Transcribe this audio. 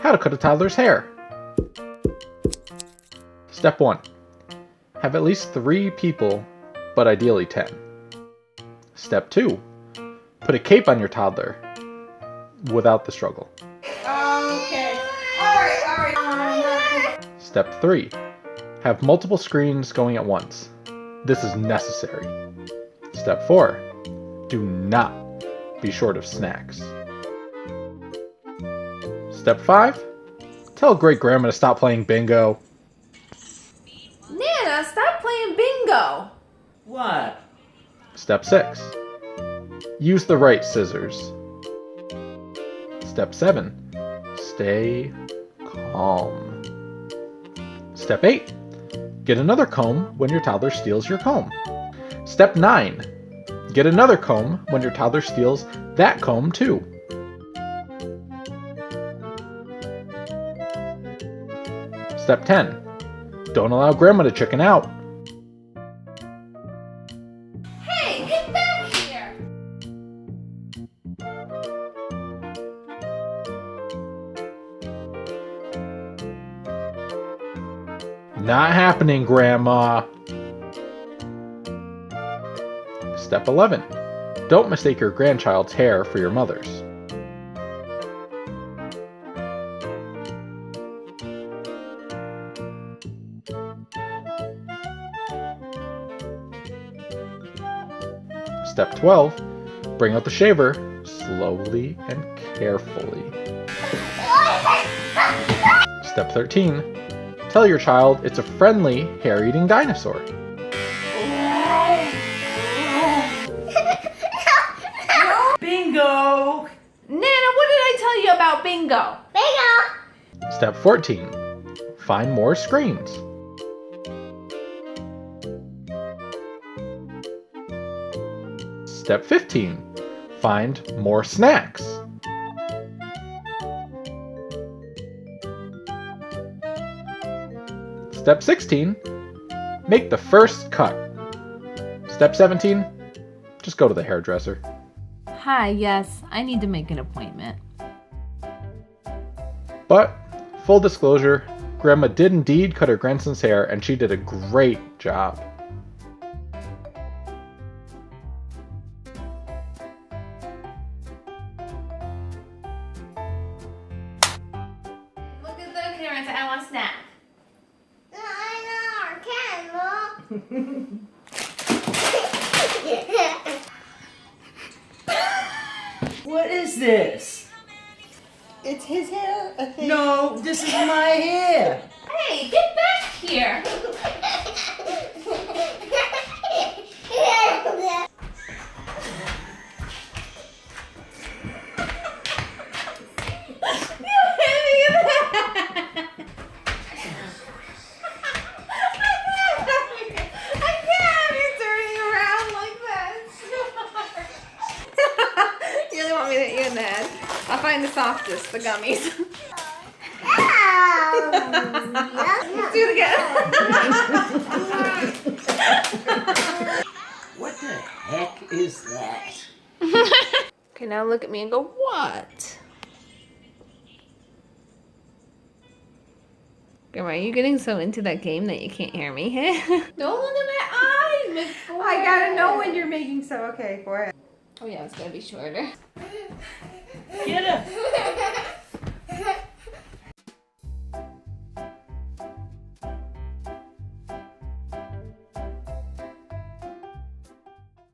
How to cut a toddler's hair. Step 1. Have at least 3 people, but ideally 10. Step 2. Put a cape on your toddler without the struggle. Okay. Alright. Step 3. Have multiple screens going at once. This is necessary. Step 4. Do not be short of snacks. Step 5. Tell great grandma to stop playing bingo. Nana, stop playing bingo. What? Step 6. Use the right scissors. Step 7. Stay calm. Step 8. Get another comb when your toddler steals your comb. Step 9. Get another comb when your toddler steals that comb too. Step 10. Don't allow grandma to chicken out. Hey, get back here. Not happening, Grandma. Step 11. Don't mistake your grandchild's hair for your mother's. Step 12. Bring out the shaver slowly and carefully. Step 13. Tell your child it's a friendly, hair-eating dinosaur. Bingo! Nana, what did I tell you about bingo? Bingo! Step 14. Find more screens. Step 15. Find more snacks. Step 16. Make the first cut. Step 17. Just go to the hairdresser. Hi, yes, I need to make an appointment. But, full disclosure, Grandma did indeed cut her grandson's hair and she did a great job. Look at the camera and say, I want a snack. What is this? It's his hair, I think. No, this is my hair. Hey, get back here. I'll find the softest, the gummies. Let's do it again. What the heck is that? Okay, now look at me and go, what? Grandma, are you getting so into that game that you can't hear me? Don't look at my eyes, Miss Ford. I gotta know when you're making so okay for it. Oh yeah, it's gotta be shorter. Get him!